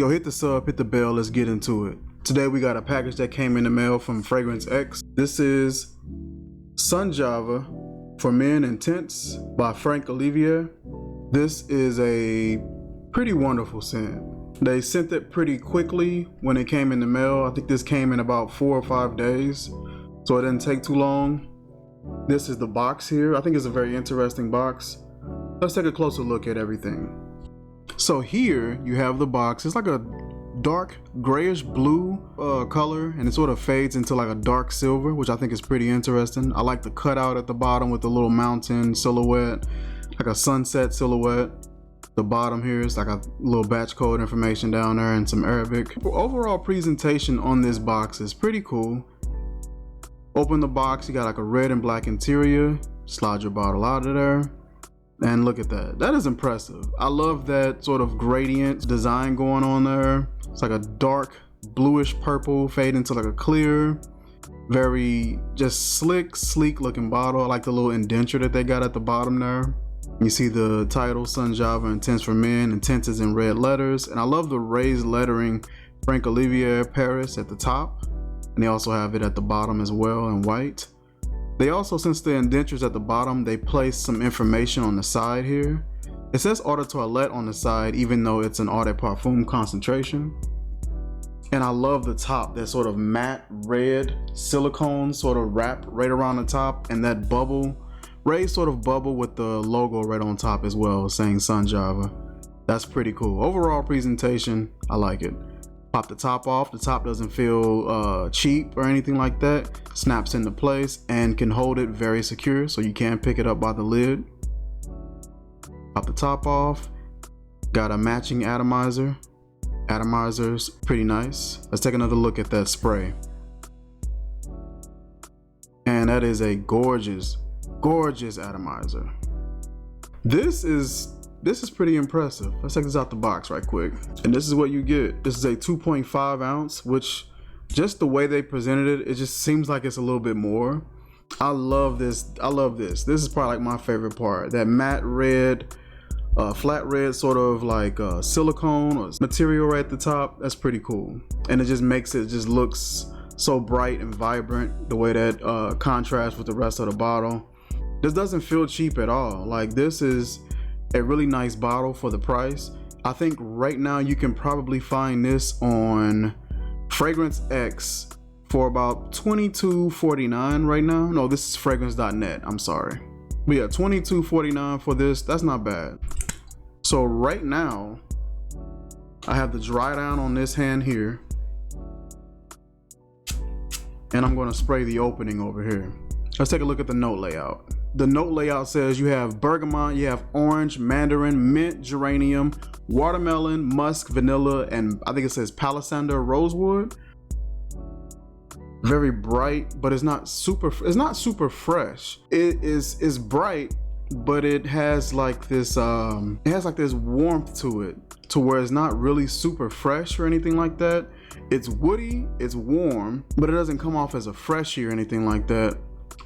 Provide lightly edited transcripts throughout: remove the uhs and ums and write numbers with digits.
Yo, hit the sub, hit the bell, let's get into it. Today we got a package that came in the mail from Fragrance X. This is Sun Java for Men Intense by Franck Olivier. This is a pretty wonderful scent. They sent it pretty quickly when it came in the mail. I think this came in about 4 or 5 days, so it didn't take too long. This is the box here. I think it's a very interesting box. Let's take a closer look at everything. So here you have the box. It's like a dark grayish blue color, and it sort of fades into like a dark silver, which I think is pretty interesting. I like the cutout at the bottom with the little mountain silhouette, like a sunset silhouette. The bottom here is like a little batch code information down there and some Arabic. Overall presentation on this box is pretty cool. Open the box, you got like a red and black interior. Slide your bottle out of there. And look at that. That is impressive. I love that sort of gradient design going on there. It's like a dark bluish purple fade into like a clear. Very just slick, sleek looking bottle. I like the little indenture that they got at the bottom there. You see the title, Sun Java Intense for Men. Intense is in red letters. And I love the raised lettering, Franck Olivier Paris at the top. And they also have it at the bottom as well in white. They also, since the indentures at the bottom, they place some information on the side here. It says eau de toilette on the side, even though it's an eau de parfum concentration. And I love the top, that sort of matte red silicone sort of wrap right around the top, and that bubble, raised sort of bubble with the logo right on top as well, saying Sun Java. That's pretty cool. Overall presentation, I like it. Pop the top off. The top doesn't feel cheap or anything like that. Snaps into place and can hold it very secure, so you can pick it up by the lid. Pop the top off. Got a matching atomizer. Atomizer's pretty nice. Let's take another look at that spray. And that is a gorgeous, gorgeous atomizer. This is pretty impressive. Let's take this out the box right quick. And this is what you get. This is a 2.5 ounce, which just the way they presented it, it just seems like it's a little bit more. I love this. I love this. This is probably like my favorite part. That matte red, flat red sort of like silicone or material right at the top. That's pretty cool. And it just makes it just looks so bright and vibrant, the way that contrasts with the rest of the bottle. This doesn't feel cheap at all. Like, this is a really nice bottle for the price. I think right now you can probably find this on Fragrance X for about $22.49 right now. No, this is fragrance.net, I'm sorry. But yeah, $22.49 for this, that's not bad. So right now, I have the Drydown on this hand here. And I'm gonna spray the opening over here. Let's take a look at the note layout. The note layout says you have bergamot, you have orange, mandarin, mint, geranium, watermelon, musk, vanilla, and I think it says palo santo rosewood. Very bright, but it's not super fresh. It is bright, but it has like this warmth to it, to where it's not really super fresh or anything like that. It's woody, it's warm, but it doesn't come off as a freshie or anything like that.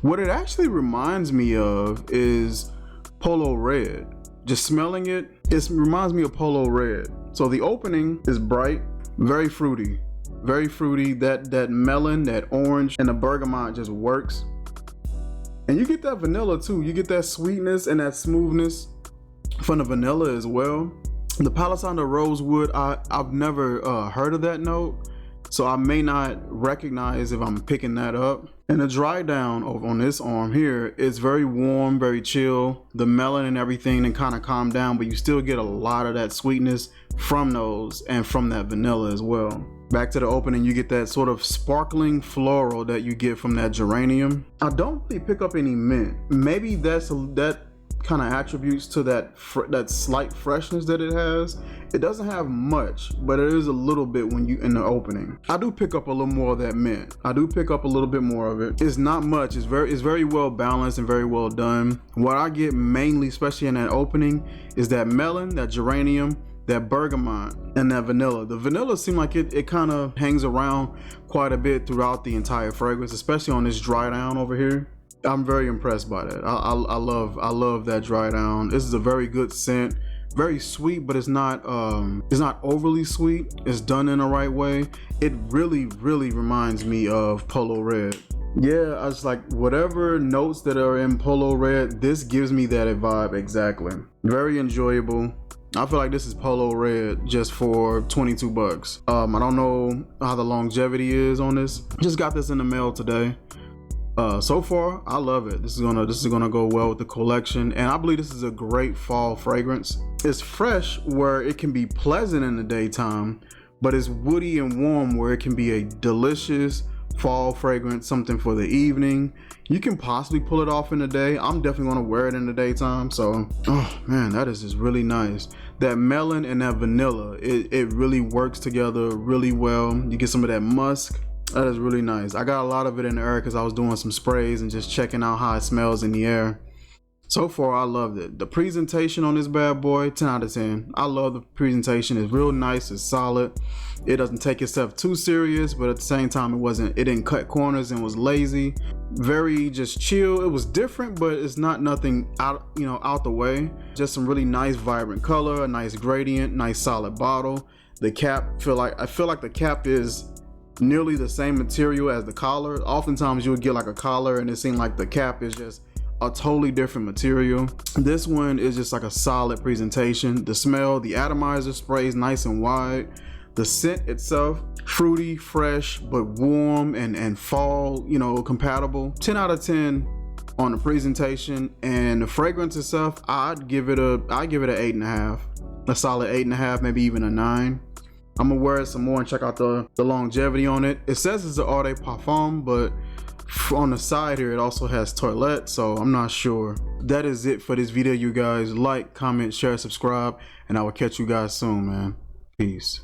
What it actually reminds me of is Polo Red. Just smelling it, it reminds me of Polo Red. So the opening is bright, very fruity. Very fruity. That melon, that orange, and the bergamot just works. And you get that vanilla too. You get that sweetness and that smoothness from the vanilla as well. The palo santo rosewood, I've never heard of that note, so I may not recognize if I'm picking that up. And the Drydown over on this arm here is very warm, very chill. The melon and everything then kind of calm down, but you still get a lot of that sweetness from those and from that vanilla as well. Back to the opening, you get that sort of sparkling floral that you get from that geranium. I don't really pick up any mint. Maybe that kind of attributes to that slight freshness that it has. It doesn't have much, but it is a little bit when you in the opening. I do pick up a little more of that mint. I do pick up a little bit more of it. It's not much. It's very well balanced and very well done. What I get mainly, especially in that opening, is that melon, that geranium, that bergamot, and that vanilla. The vanilla seems like it kind of hangs around quite a bit throughout the entire fragrance, especially on this Drydown over here. I'm very impressed by that. I love that Drydown. This is a very good scent, very sweet, but it's not overly sweet. It's done in the right way. It really reminds me of Polo Red. Yeah, I was like, whatever notes that are in Polo Red, this gives me that vibe exactly. Very enjoyable. I feel like this is Polo Red just for 22 bucks. I don't know how the longevity is on this. Just got this in the mail today. So far, I love it. This is gonna go well with the collection, and I believe this is a great fall fragrance. It's fresh where it can be pleasant in the daytime, but it's woody and warm where it can be a delicious fall fragrance, something for the evening. You can possibly pull it off in the day. I'm definitely gonna wear it in the daytime. So, oh man, that is just really nice. That melon and that vanilla, it really works together really well. You get some of that musk. That is really nice. I got a lot of it in the air because I was doing some sprays and just checking out how it smells in the air. So far, I loved it. The presentation on this bad boy, 10 out of 10. I love the presentation. It's real nice, it's solid. It doesn't take itself too serious, but at the same time, it didn't cut corners and was lazy. Very just chill. It was different, but it's not nothing out the way. Just some really nice, vibrant color, a nice gradient, nice solid bottle. The cap, I feel like the cap is nearly the same material as the collar. Oftentimes you would get like a collar and it seemed like the cap is just a totally different material. This one is just like a solid presentation. The smell, the atomizer spray is nice and wide. The scent itself, fruity, fresh, but warm and fall, compatible. 10 out of 10 on the presentation. And the fragrance itself, I'd give it an 8.5. A solid 8.5, maybe even a 9. I'm gonna wear it some more and check out the longevity on it. It says it's an eau de parfum, but on the side here, it also has toilette, so I'm not sure. That is it for this video, you guys. Like, comment, share, subscribe, and I will catch you guys soon, man. Peace.